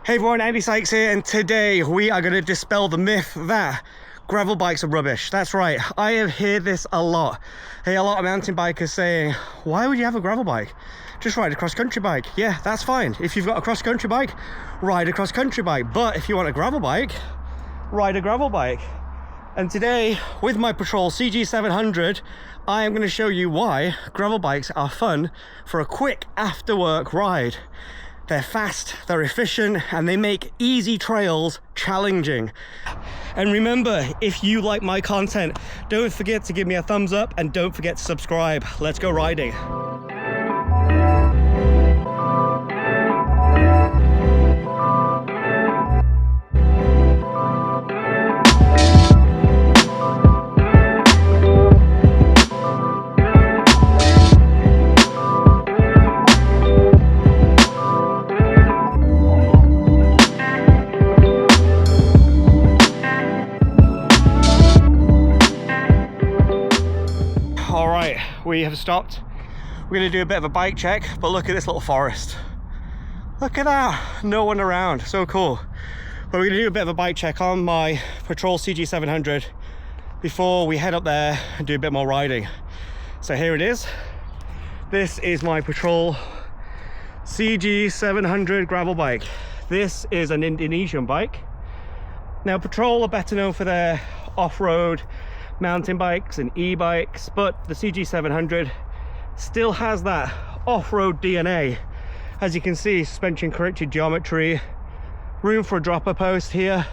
Hey everyone, Andy Sykes here, and today we are going to dispel the myth that gravel bikes are rubbish. That's right, I have heard this a lot. A lot of mountain bikers saying, why would you have a gravel bike? Just ride a cross-country bike. Yeah, that's fine. If you've got a cross-country bike, ride a cross-country bike. But if you want a gravel bike, ride a gravel bike. And today, with my Patrol CG700, I am going to show you why gravel bikes are fun for a quick after-work ride. They're fast, they're efficient, and they make easy trails challenging. And remember, if you like my content, don't forget to give me a thumbs up and don't forget to subscribe. Let's go riding. We have stopped. We're going to do a bit of a bike check, but look at this little forest. Look at that, no one around, so cool. But we're going to do a bit of a bike check on my Patrol CG700 before we head up there and do a bit more riding. So here it is. This is my Patrol CG700 gravel bike. This is an Indonesian bike. Now Patrol are better known for their off-road mountain bikes and e-bikes, but the CG700 still has that off-road DNA. As you can see, suspension corrected geometry, room for a dropper post here,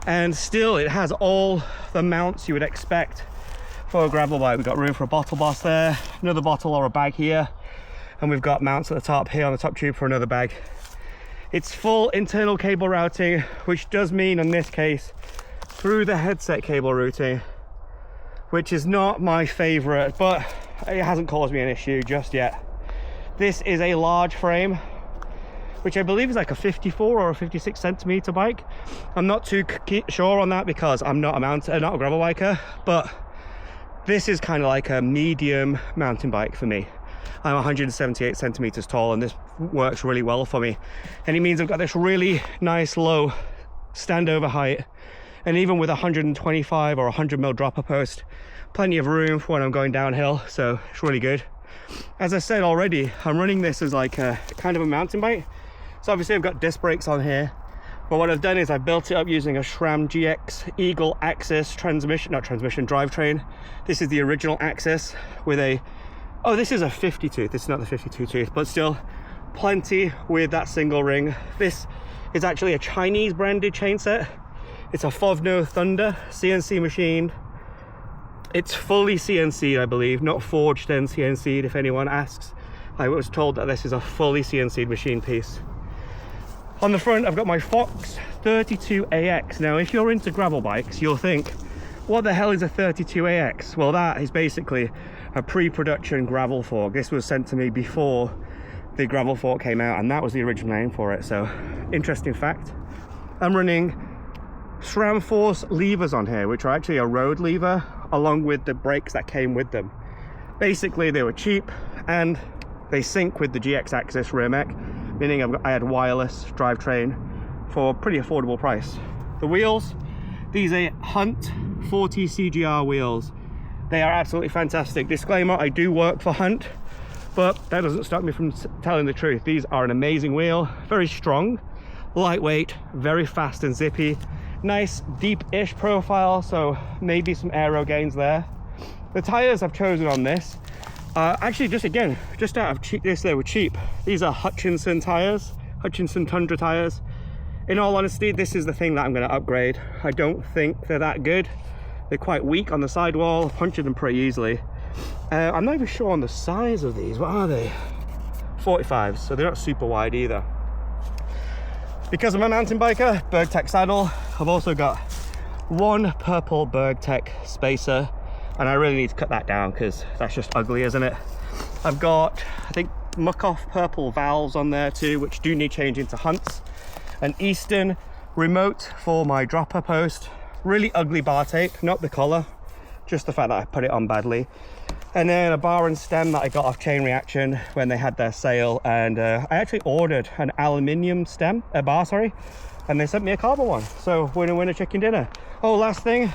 and still it has all the mounts you would expect for a gravel bike. We've got room for a bottle boss there, another bottle or a bag here, and we've got mounts at the top here on the top tube for another bag. It's full internal cable routing, which does mean in this case through the headset cable routing, which is not my favorite, but it hasn't caused me an issue just yet. This is a large frame, which I believe is like a 54 or a 56 centimeter bike. I'm not too sure on that because I'm not a gravel biker, but this is kind of like a medium mountain bike for me. I'm 178 centimeters tall, and this works really well for me, and it means I've got this really nice low standover height. And even with 125 or 100 mil dropper post, plenty of room for when I'm going downhill, so it's really good. As I said already, I'm running this as like a kind of a mountain bike. So obviously I've got disc brakes on here, but what I've done is I built it up using a SRAM GX Eagle Axis drivetrain. This is the original Axis with a, oh, this is a 50 tooth, this is not the 52 tooth, but still plenty with that single ring. This is actually a Chinese branded chain set. It's a Fovno Thunder, CNC machined. It's fully CNC'd, I believe, not forged and CNC'd, if anyone asks. I was told that this is a fully CNC'd machine piece. On the front, I've got my Fox 32AX. Now, if you're into gravel bikes, you'll think, what the hell is a 32AX? Well, that is basically a pre-production gravel fork. This was sent to me before the gravel fork came out, and that was the original name for it. So, interesting fact. I'm running SRAM Force levers on here, which are actually a road lever along with the brakes that came with them. Basically, they were cheap and they sync with the GX Axis rear mech, meaning I had wireless drivetrain for a pretty affordable price. The wheels, these are Hunt 40 CGR wheels. They are absolutely fantastic. Disclaimer, I do work for Hunt, but that doesn't stop me from telling the truth. These are an amazing wheel, very strong, lightweight, very fast and zippy. Nice deep-ish profile, so maybe some aero gains there. The tires I've chosen on this actually just out of this, they were cheap. These are Hutchinson tires, Hutchinson Tundra tires. In all honesty, this is the thing that I'm going to upgrade. I don't think they're that good. They're quite weak on the sidewall, punctured them pretty easily. I'm not even sure on the size of these. What are they? 45s, so they're not super wide either. Because I'm a mountain biker, BergTech saddle. I've also got one purple BergTech spacer, and I really need to cut that down because that's just ugly, isn't it? I've got, I think, muck-off purple valves on there too, which do need changing to Hunts. An Eastern remote for my dropper post. Really ugly bar tape, not the collar. just the fact that I put it on badly. And then a bar and stem that I got off Chain Reaction when they had their sale, and I actually ordered an aluminium stem, a bar, sorry, and they sent me a carbon one. So winner chicken dinner. Oh, last thing,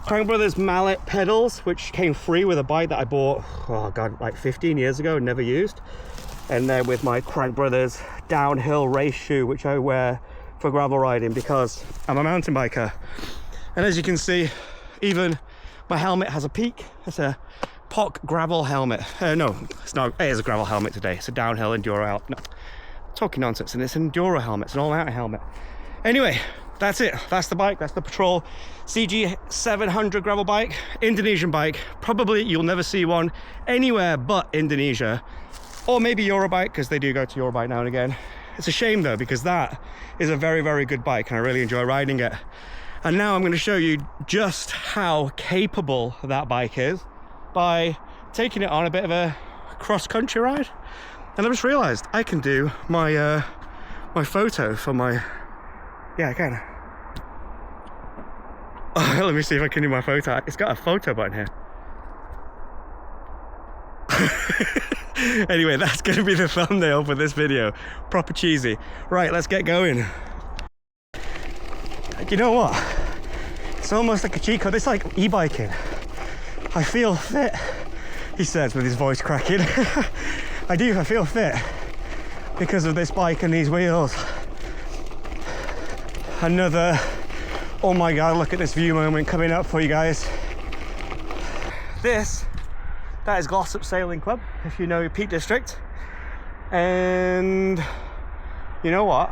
Crank Brothers mallet pedals, which came free with a bike that I bought, oh god, like 15 years ago and never used. And then with my Crank Brothers downhill race shoe, which I wear for gravel riding because I'm a mountain biker. And as you can see, even my helmet has a peak. It's a POC gravel helmet. No, it's not. It is a gravel helmet today. It's a downhill enduro helmet. No, talking nonsense. And it's an enduro helmet. It's an all-mountain helmet. Anyway, that's it. That's the bike. That's the Patrol CG700 gravel bike. Indonesian bike. Probably you'll never see one anywhere but Indonesia. Or maybe Eurobike, because they do go to Eurobike now and again. It's a shame though, because that is a very, very good bike and I really enjoy riding it. And now I'm going to show you just how capable that bike is by taking it on a bit of a cross-country ride. And I just realized I can do my my photo for my, yeah, I can. Oh, let me see if I can do my photo. It's got a photo button here. Anyway, that's going to be the thumbnail for this video. Proper cheesy. Right, let's get going. You know what? It's almost like a cheat code. It's like e-biking. I feel fit, he says with his voice cracking. I do, I feel fit because of this bike and these wheels. Another, oh my god, look at this view moment coming up for you guys. That is Glossop Sailing Club, if you know your Peak District. And you know what?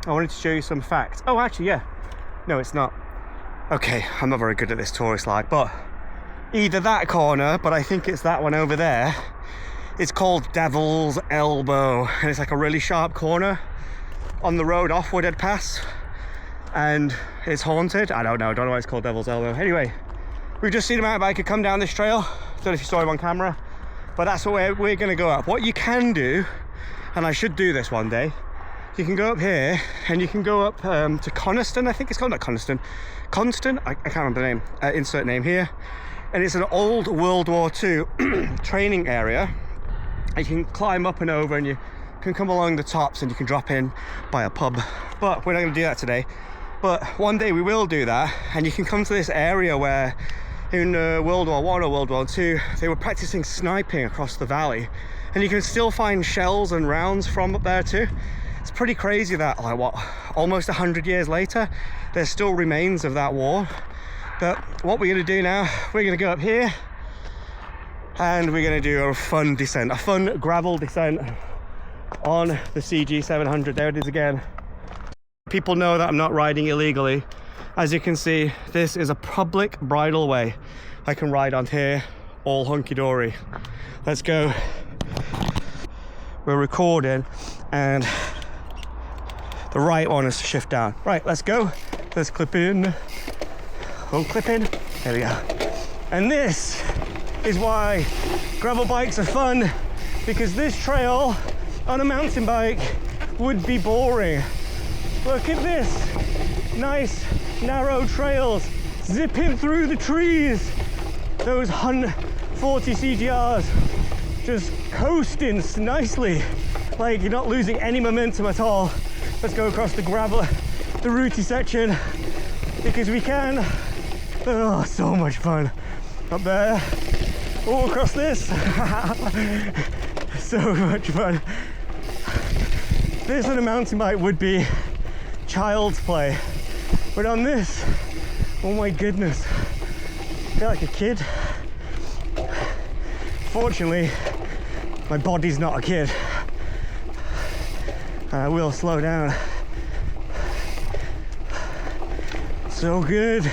I wanted to show you some facts. Oh, actually, yeah. No, it's not. Okay, I'm not very good at this tourist life, but either that corner, but I think it's that one over there. It's called Devil's Elbow, and it's like a really sharp corner on the road off Woodhead Pass, and it's haunted. I don't know why it's called Devil's Elbow. Anyway, we've just seen a mountain biker come down this trail. Don't know if you saw him on camera, but that's where we're going to go up. What you can do, and I should do this one day, you can go up here and you can go up to Coniston, I think it's called, not Coniston, Constant, I can't remember the name, insert name here. And it's an old World War II training area. You can climb up and over and you can come along the tops and you can drop in by a pub. But we're not going to do that today. But one day we will do that, and you can come to this area where in World War I or World War II, they were practicing sniping across the valley, and you can still find shells and rounds from up there too. It's pretty crazy that, like, what, almost 100 years later, there's still remains of that war. But what we're going to do now, we're going to go up here, and we're going to do a fun descent, a fun gravel descent on the CG700. There it is again. People know that I'm not riding illegally. As you can see, this is a public bridleway. I can ride on here all hunky-dory. Let's go. We're recording and the right one is to shift down. Right, let's go. Let's clip in. Oh, clip in. There we go. And this is why gravel bikes are fun, because this trail on a mountain bike would be boring. Look at this. Nice narrow trails zipping through the trees. Those 140 CGRs just coasting nicely, like you're not losing any momentum at all. Let's go across the gravel, the rooty section, because we can. Oh, so much fun up there. Oh, across this. So much fun. This on a mountain bike would be child's play, but on this, oh my goodness, I feel like a kid. Fortunately, my body's not a kid, and I will slow down. So good.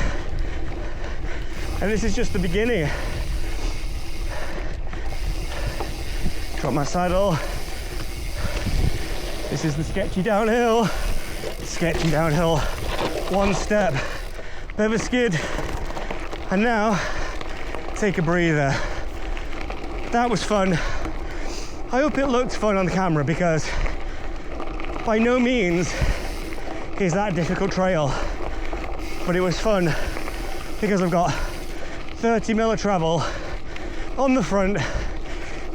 And this is just the beginning. Drop my saddle. This is the sketchy downhill. Sketchy downhill. One step, bit of a skid, and now take a breather. That was fun. I hope it looked fun on the camera, because by no means is that a difficult trail, but it was fun because I've got 30mm treble on the front,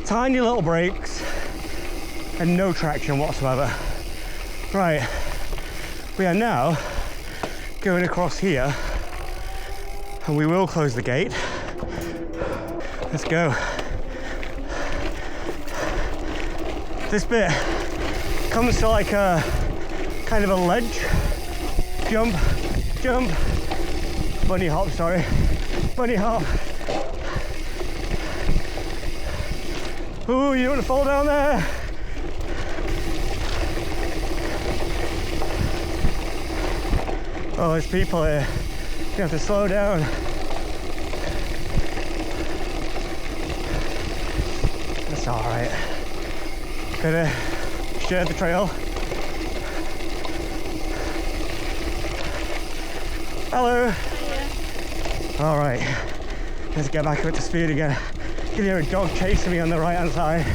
tiny little brakes, and no traction whatsoever. Right, we are now going across here, and we will close the gate. Let's go. This bit comes to like a kind of a ledge. Jump, jump, bunny hop, sorry, bunny hop. Ooh, you don't want to fall down there. Oh, there's people here. You have to slow down. That's all right. Gonna share the trail. Hello. Hiya. All right, let's get back up to speed again. You can hear a dog chasing me on the right hand side.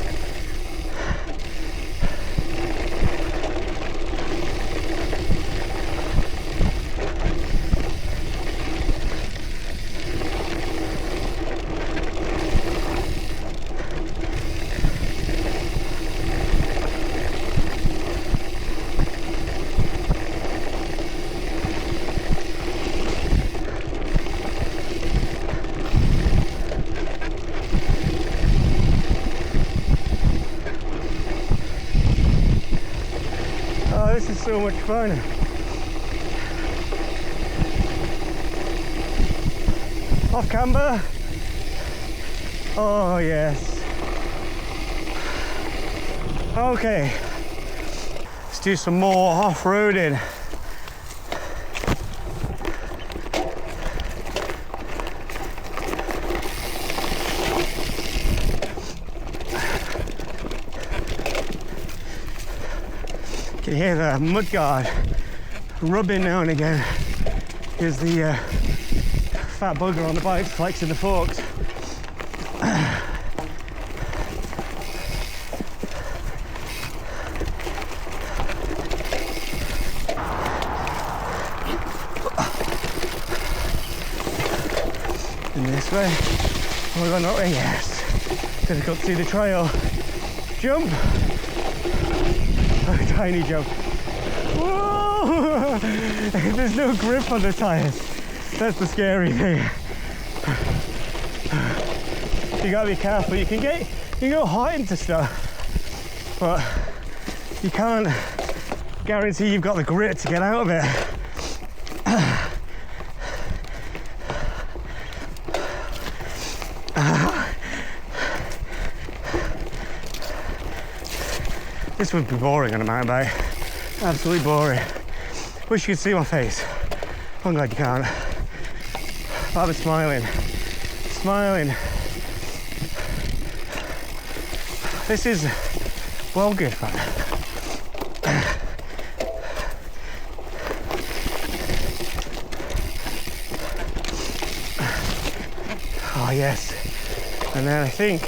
This is so much fun. Off camber. Oh yes. Okay. Let's do some more off-roading. You can hear the mudguard rubbing now and again because the fat bugger on the bike flexing the forks. And this way. Oh, we're going that way, yes. Difficult to see the trail. Jump! Tiny jump. Whoa! There's no grip on the tires. That's the scary thing. You gotta be careful. You can go hot into stuff, but you can't guarantee you've got the grit to get out of it. This would be boring on a mountain bike. Absolutely boring. Wish you could see my face. I'm glad you can't. But I'm smiling. Smiling. This is well good fun. Oh yes. And then I think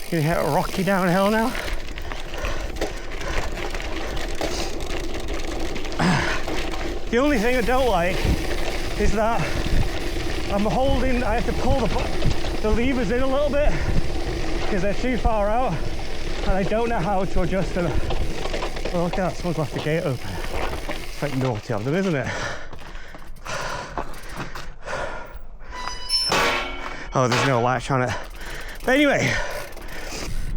you can hit a rocky downhill now. The only thing I don't like is that I have to pull the levers in a little bit because they're too far out and I don't know how to adjust them. Oh, look at that, someone's left the gate open. It's like naughty of them, isn't it? Oh, there's no latch on it. But anyway,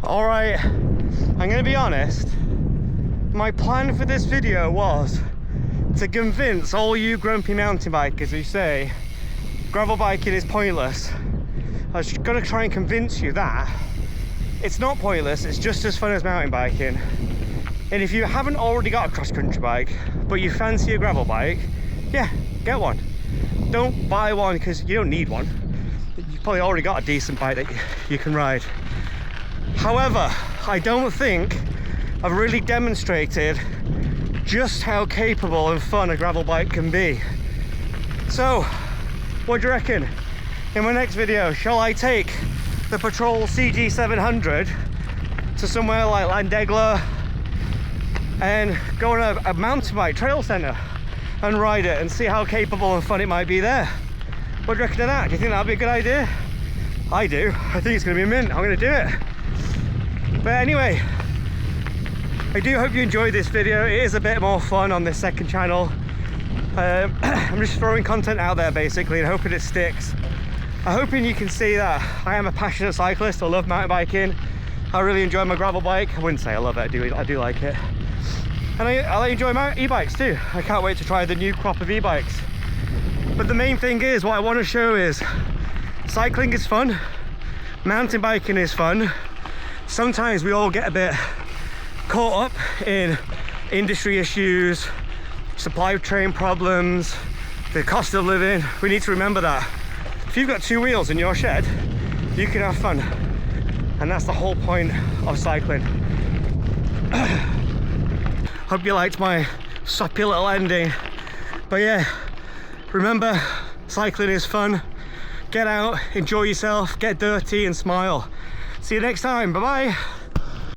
all right, I'm gonna be honest. My plan for this video was to convince all you grumpy mountain bikers who say gravel biking is pointless. I was gonna try and convince you that it's not pointless, it's just as fun as mountain biking. And if you haven't already got a cross-country bike, but you fancy a gravel bike, yeah, get one. Don't buy one because you don't need one. You've probably already got a decent bike that you can ride. However, I don't think I've really demonstrated just how capable and fun a gravel bike can be. So, what do you reckon? In my next video, shall I take the Patrol CG700 to somewhere like Landegla and go on a mountain bike trail centre and ride it and see how capable and fun it might be there? What do you reckon of that? Do you think that'd be a good idea? I do. I think it's going to be mint. I'm going to do it. But anyway, I do hope you enjoyed this video. It is a bit more fun on this second channel. I'm just throwing content out there basically and hoping it sticks. I'm hoping you can see that I am a passionate cyclist. I love mountain biking. I really enjoy my gravel bike. I wouldn't say I love it, I do like it. And I enjoy my e-bikes too. I can't wait to try the new crop of e-bikes. But the main thing is, what I want to show is cycling is fun, mountain biking is fun. Sometimes we all get a bit caught up in industry issues, supply chain problems, the cost of living. We need to remember that if you've got 2 wheels in your shed, you can have fun. And that's the whole point of cycling. Hope you liked my soppy little ending. But yeah, remember, cycling is fun. Get out, enjoy yourself, get dirty and smile. See you next time, bye bye.